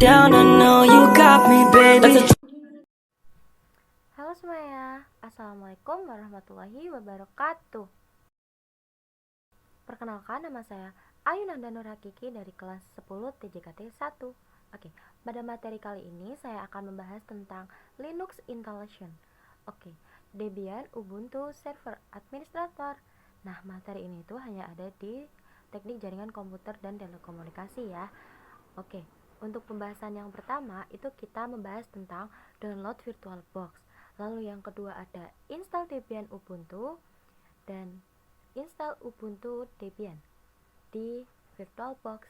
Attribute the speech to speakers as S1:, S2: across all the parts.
S1: down, I know you got me, baby.
S2: Halo semuanya, Assalamualaikum warahmatullahi wabarakatuh. Perkenalkan, nama saya Ayu Nanda Nur Hakiki dari kelas 10 TJKT 1. Oke, pada materi kali ini saya akan membahas tentang Linux installation. Oke, Debian Ubuntu Server Administrator. Nah, materi ini tuh hanya ada di teknik jaringan komputer dan telekomunikasi ya. Oke, untuk pembahasan yang pertama itu kita membahas tentang download VirtualBox. Lalu yang kedua ada install Debian Ubuntu dan install Ubuntu Debian di VirtualBox.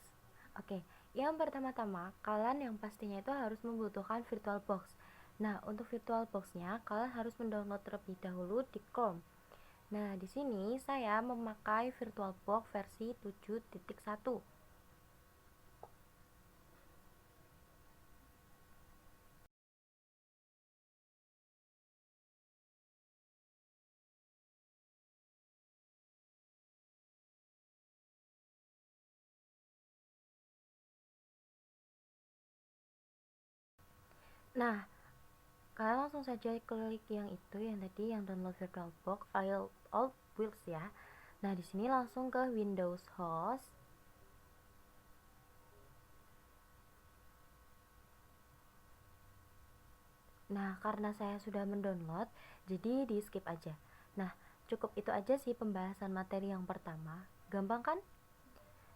S2: Oke, yang pertama-tama kalian yang pastinya itu harus membutuhkan VirtualBox. Nah, untuk VirtualBox-nya kalian harus mendownload terlebih dahulu di Chrome. Nah, di sini saya memakai VirtualBox versi 7.1. Nah, kalian langsung saja klik yang itu yang tadi yang download VirtualBox file all builds ya. Nah, di sini langsung ke Windows Host. Nah, karena saya sudah mendownload, jadi di skip aja. Nah, cukup itu aja sih pembahasan materi yang pertama. Gampang kan?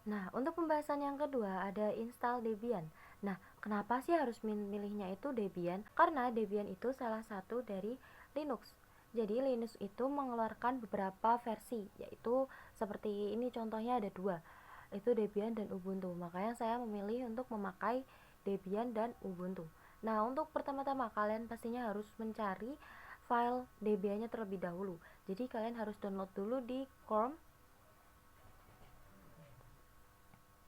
S2: Nah, untuk pembahasan yang kedua ada install Debian. Nah, kenapa sih harus memilihnya itu Debian? Karena Debian itu salah satu dari Linux. Jadi Linux itu mengeluarkan beberapa versi, yaitu seperti ini contohnya ada dua, itu Debian dan Ubuntu. Makanya saya memilih untuk memakai Debian dan Ubuntu. Nah, untuk pertama-tama kalian pastinya harus mencari file Debiannya terlebih dahulu. Jadi kalian harus download dulu di Chrome.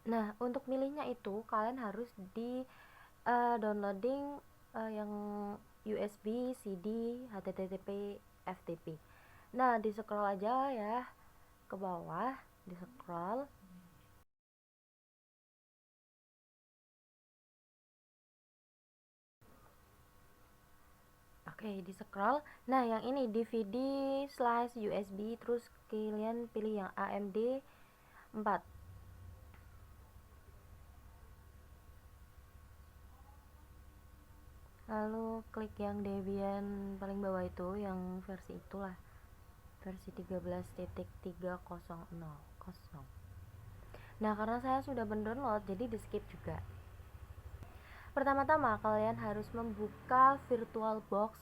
S2: Nah, untuk milihnya itu kalian harus di downloading yang USB, CD, HTTP, FTP. Nah, di scroll aja ya ke bawah, di scroll. Oke, di scroll. Nah, yang ini DVD/USB, terus kalian pilih yang AMD 4. Lalu klik yang Debian paling bawah itu, yang versi itulah, versi 13.3.0.0. Nah, karena saya sudah mendownload, jadi di skip juga. Pertama-tama kalian harus membuka VirtualBox,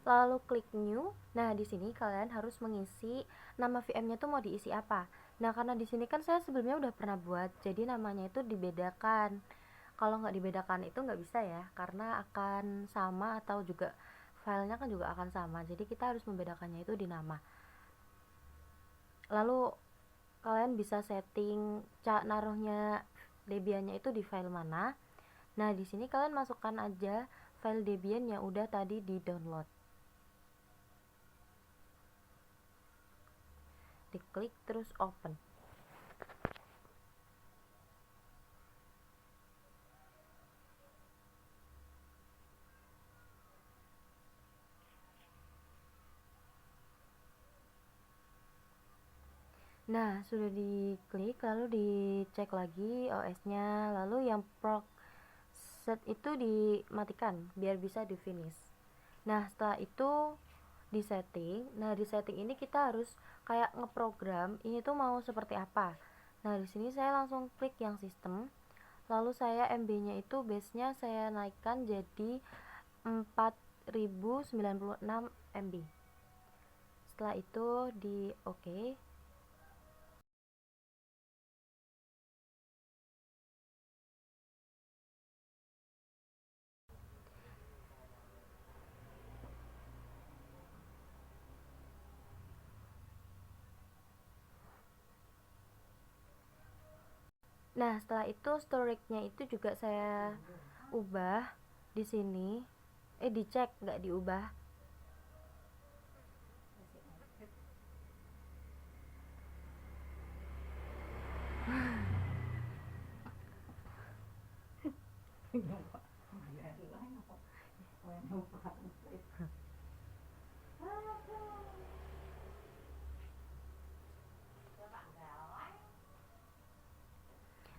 S2: lalu klik New. Nah, di sini kalian harus mengisi nama VM-nya tuh mau diisi apa. Nah, karena di sini kan saya sebelumnya udah pernah buat, jadi namanya itu dibedakan. Kalau nggak dibedakan itu nggak bisa ya, karena akan sama atau juga filenya kan juga akan sama. Jadi kita harus membedakannya itu di nama. Lalu kalian bisa setting naruhnya Debiannya itu di file mana. Nah, di sini kalian masukkan aja file Debian yang udah tadi di-download. Diklik terus open. Nah, sudah diklik lalu dicek lagi OS-nya, lalu yang set itu dimatikan biar bisa di finish. Nah, setelah itu di setting. Nah, di setting ini kita harus kayak ngeprogram ini tuh mau seperti apa. Nah, di sini saya langsung klik yang sistem. Lalu saya MB-nya itu base-nya saya naikkan jadi 4096 MB. Setelah itu di OK. Nah, setelah itu storage-nya itu juga saya ubah di sini. Dicek nggak diubah.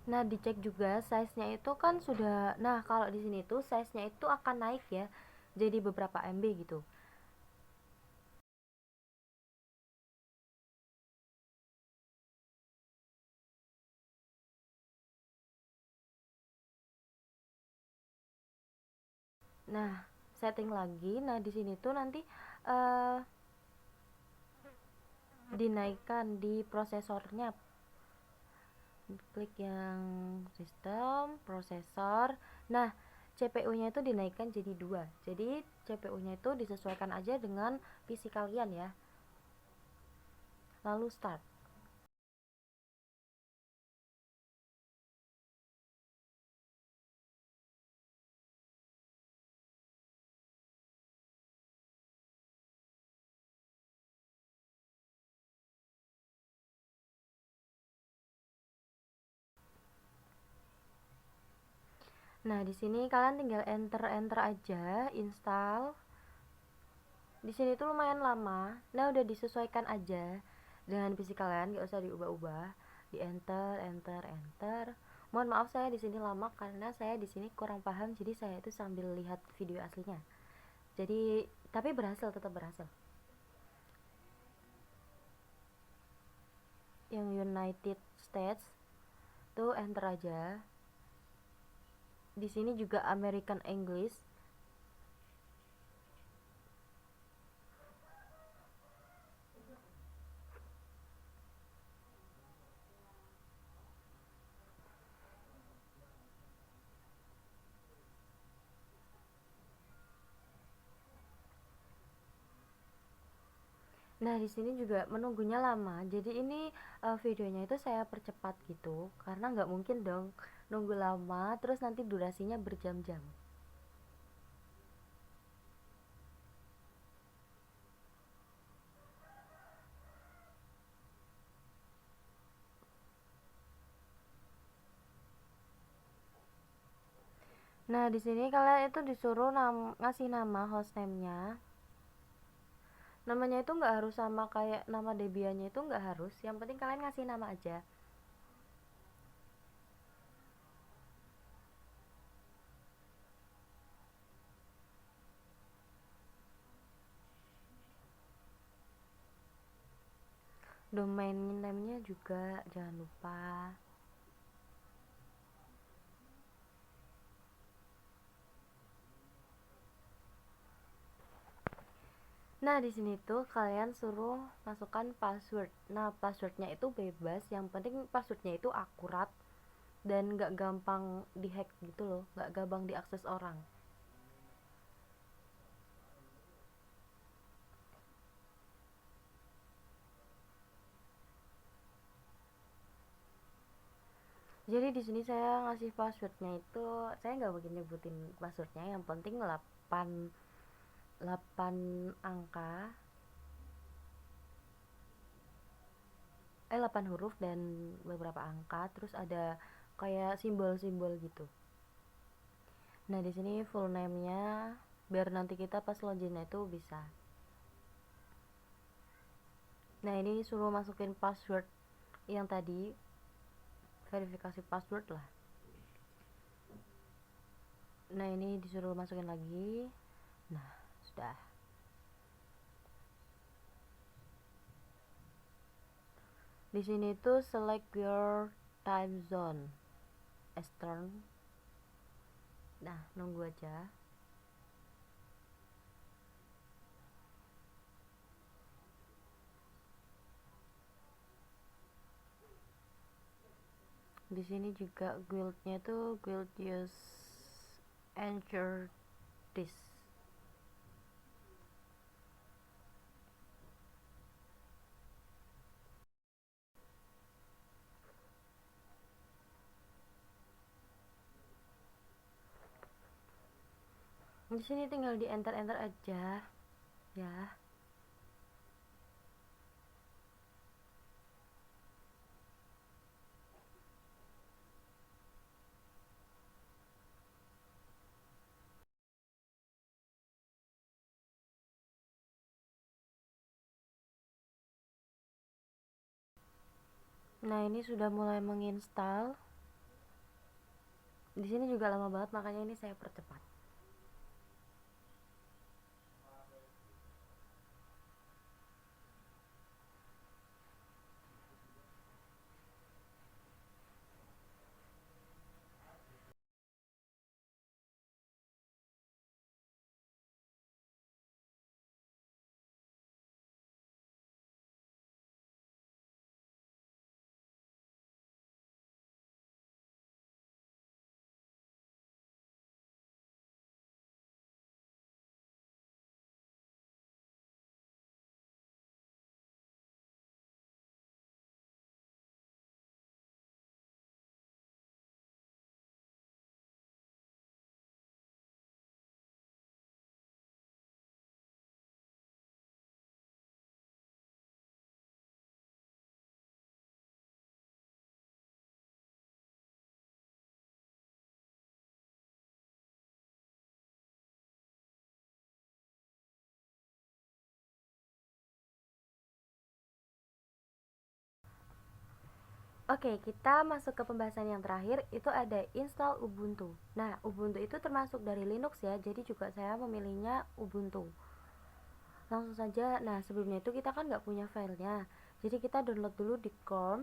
S2: Nah, dicek juga size-nya itu kan sudah. Nah, kalau di sini tuh size-nya itu akan naik ya. Jadi beberapa MB gitu. Nah, setting lagi. Nah, di sini tuh nanti eh dinaikkan di prosesornya. Klik yang sistem, prosesor. Nah, CPU-nya itu dinaikkan jadi 2. Jadi CPU-nya itu disesuaikan aja dengan PC kalian ya. Lalu start. Nah, di sini kalian tinggal enter aja, install. Di sini tuh lumayan lama. Nah, udah disesuaikan aja dengan PC kalian, gak usah diubah-ubah. Di enter. Mohon maaf saya di sini lama karena saya di sini kurang paham, jadi saya itu sambil lihat video aslinya. Jadi, tapi berhasil, tetap berhasil. Yang United States tuh enter aja. Di sini juga American English. Nah, di sini juga menunggunya lama. Jadi ini videonya itu saya percepat gitu karena nggak mungkin dong nunggu lama terus nanti durasinya berjam-jam. Nah, di sini kalian itu disuruh ngasih nama hostname-nya. Namanya itu nggak harus sama kayak nama Debiannya, itu nggak harus. Yang penting kalian ngasih nama aja. Domain name-nya juga jangan lupa. Nah, di sini tuh kalian suruh masukkan password. Nah, passwordnya itu bebas, yang penting passwordnya itu akurat dan nggak gampang dihack gitu loh, nggak gampang diakses orang. Jadi di sini saya ngasih passwordnya itu, saya nggak mungkin nyebutin passwordnya, yang penting 8 angka, 8 huruf dan beberapa angka, terus ada kayak simbol-simbol gitu. Nah, di sini full name-nya biar nanti kita pas login itu bisa. Nah, ini suruh masukin password yang tadi, verifikasi password lah. Nah, ini disuruh masukin lagi. Nah, sudah. Di sini tuh select your time zone, Eastern. Nah, nunggu aja. Di sini juga guildnya tuh guild use ensure this. Di sini tinggal di enter aja ya. Nah, ini sudah mulai menginstal. Di sini juga lama banget, makanya ini saya percepat. Oke, kita masuk ke pembahasan yang terakhir, itu ada install Ubuntu. Nah, Ubuntu itu termasuk dari Linux ya, jadi juga saya memilihnya Ubuntu. Langsung saja, nah sebelumnya itu kita kan nggak punya filenya, jadi kita download dulu di Chrome.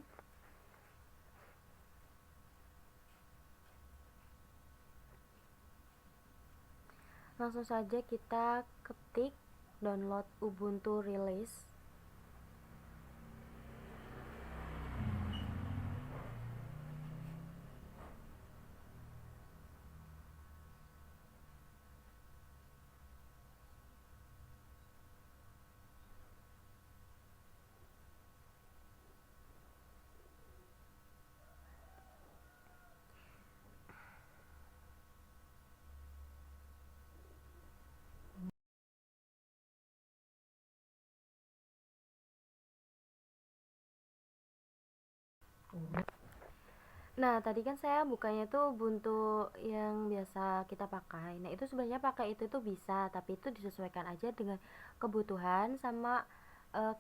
S2: Langsung saja kita ketik download Ubuntu release. Nah, tadi kan saya bukanya tuh Ubuntu yang biasa kita pakai. Nah, itu sebenarnya pakai itu tuh bisa, tapi itu disesuaikan aja dengan kebutuhan sama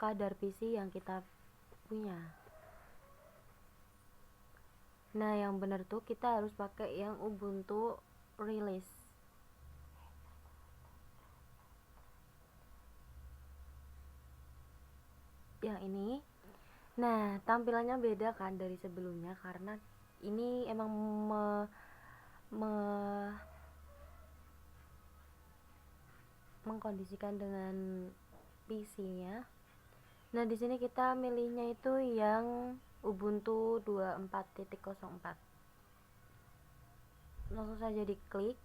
S2: kadar PC yang kita punya. Nah, yang benar tuh kita harus pakai yang Ubuntu release. Yang ini. Nah, tampilannya beda kan dari sebelumnya karena ini emang me- mengkondisikan dengan PC-nya. Nah, di sini kita milihnya itu yang Ubuntu 24.04. Langsung saja diklik.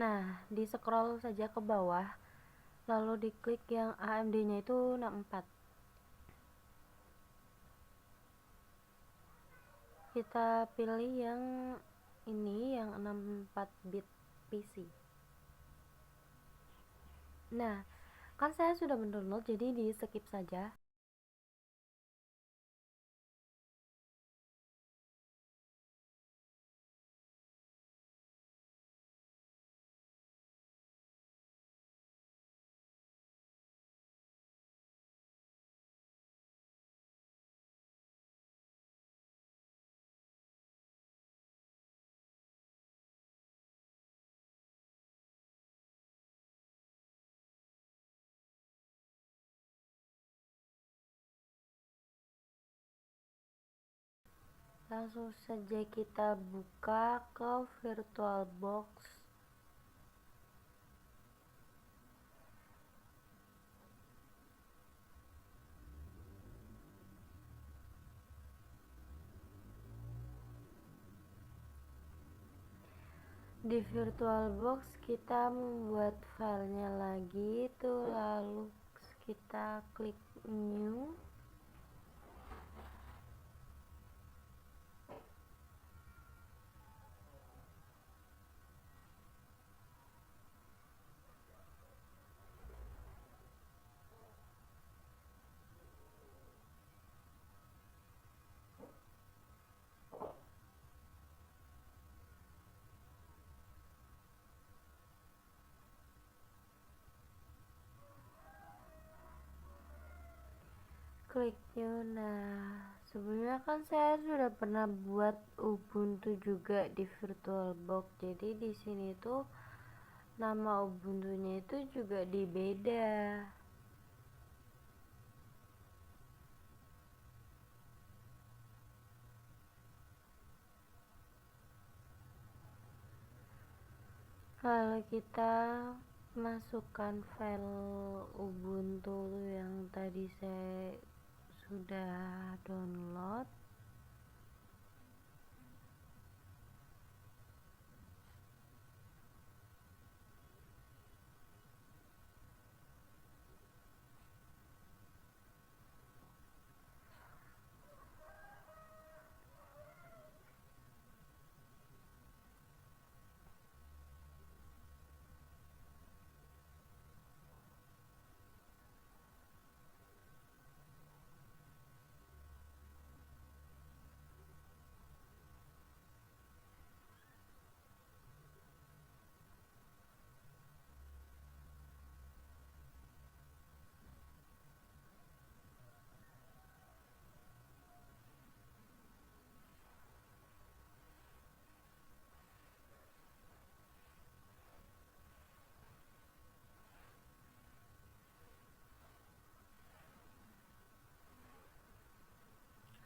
S2: Nah, di scroll saja ke bawah, lalu diklik yang AMD-nya itu 64. Kita pilih yang ini, yang 64 bit PC. Nah, kan saya sudah mendownload, jadi di skip saja. Langsung saja kita buka ke VirtualBox. Di VirtualBox kita membuat filenya lagi itu, lalu kita klik new. klik new. Nah, sebelumnya kan saya sudah pernah buat Ubuntu juga di VirtualBox. Jadi di sini tuh nama Ubuntunya itu juga di beda. Lalu kita masukkan file Ubuntu yang tadi saya sudah download.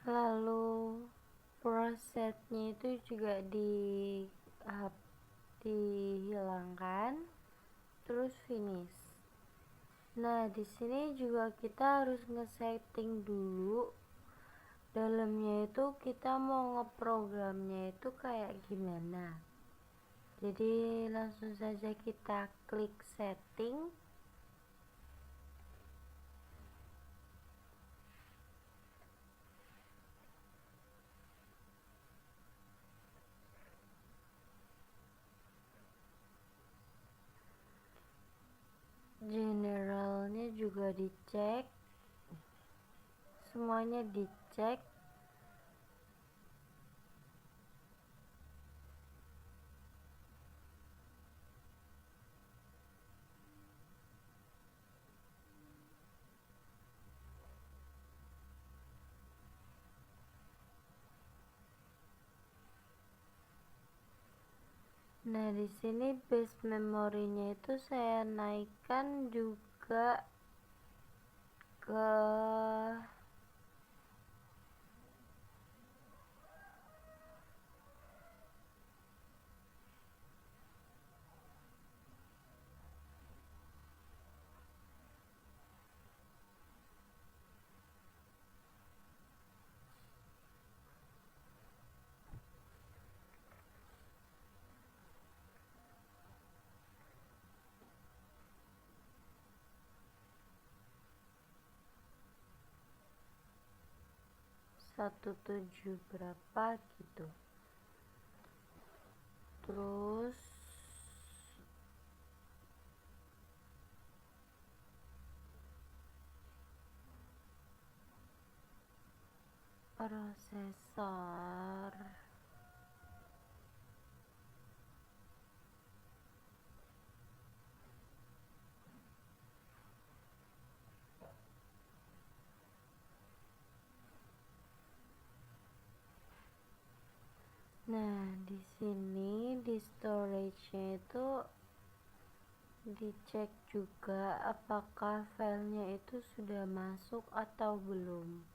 S2: Lalu prosesnya itu juga dihilangkan, terus finish. Nah, di sini juga kita harus ngesetting dulu dalamnya itu kita mau ngeprogramnya itu kayak gimana. Jadi langsung saja kita klik setting. Generalnya juga dicek, semuanya dicek. Nah, di sini base memorinya itu saya naikkan juga ke satu tujuh berapa gitu. Terus prosesor. Nah, di sini di storage-nya itu dicek juga apakah filenya itu sudah masuk atau belum.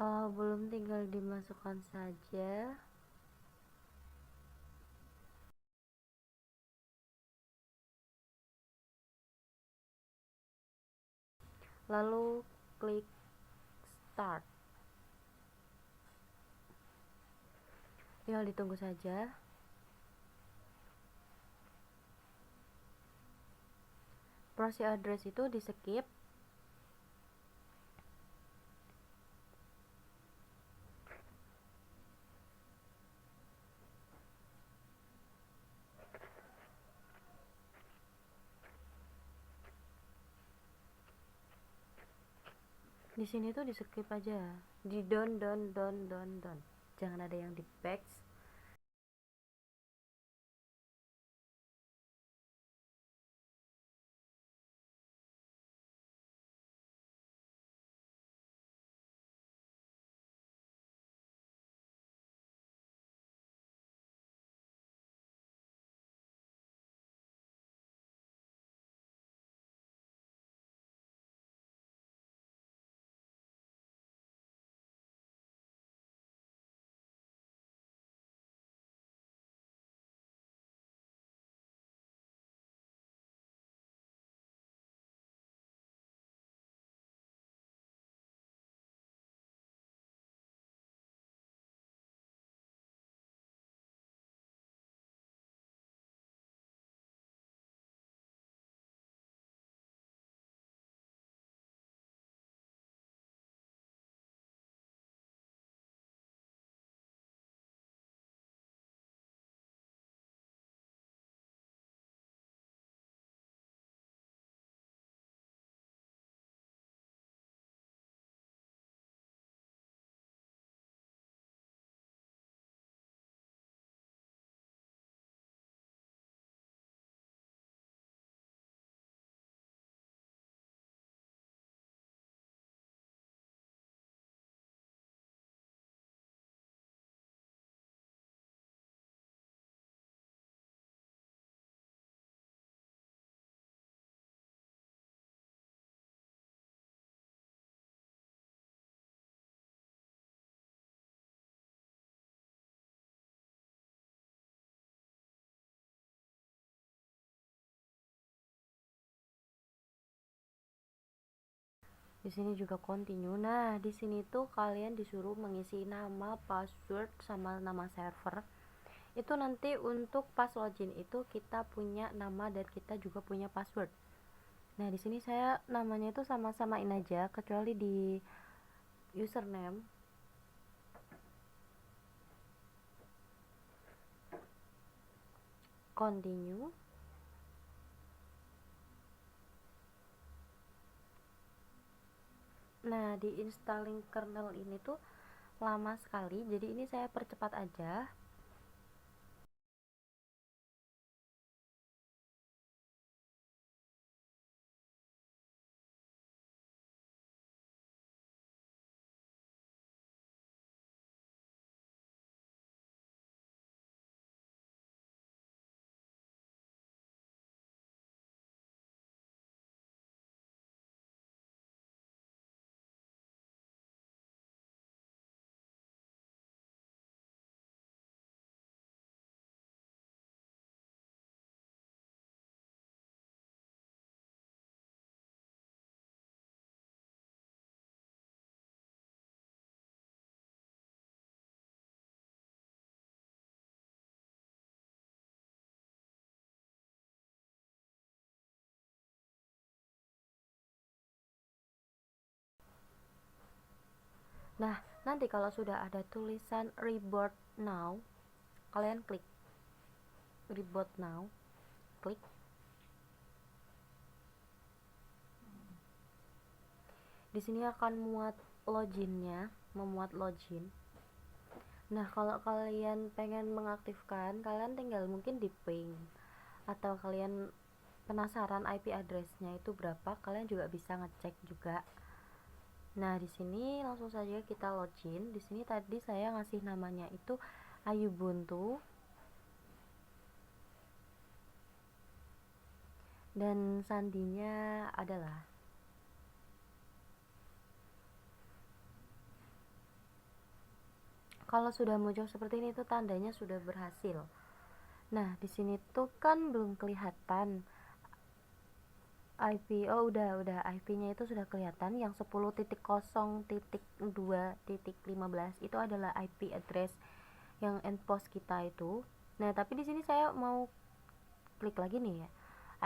S2: Kalau belum, tinggal dimasukkan saja. Lalu klik start. Tinggal ditunggu saja. Proxy address itu di skip. Di sini tuh di skip aja, di don, jangan ada yang di back. Di sini juga continue. Nah, di sini tuh kalian disuruh mengisi nama, password, sama nama server. Itu nanti untuk pas login itu kita punya nama dan kita juga punya password. Nah, di sini saya namanya itu sama-samain aja kecuali di username. Continue. Nah, di installing kernel ini tuh lama sekali, jadi ini saya percepat aja. Nah, nanti kalau sudah ada tulisan reboot now, kalian klik reboot now, klik. Di sini akan muat loginnya, memuat login. Nah, kalau kalian pengen mengaktifkan, kalian tinggal mungkin di ping, atau kalian penasaran IP address-nya itu berapa, kalian juga bisa ngecek juga. Nah, di sini langsung saja kita login. Di sini tadi saya ngasih namanya itu Ayubuntu dan sandinya adalah. Kalau sudah muncul seperti ini tuh tandanya sudah berhasil. Nah, di sini tuh kan belum kelihatan IP. Oh, udah IP-nya itu sudah kelihatan yang 10.0.2.15 itu adalah IP address yang endpost kita itu. Nah, tapi di sini saya mau klik lagi nih ya.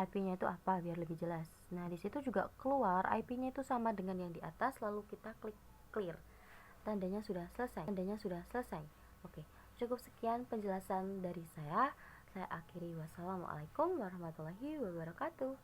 S2: IP-nya itu apa biar lebih jelas. Nah, di situ juga keluar IP-nya itu sama dengan yang di atas, lalu kita klik clear. Tandanya sudah selesai. Oke, cukup sekian penjelasan dari saya. Saya akhiri. Wassalamualaikum warahmatullahi wabarakatuh.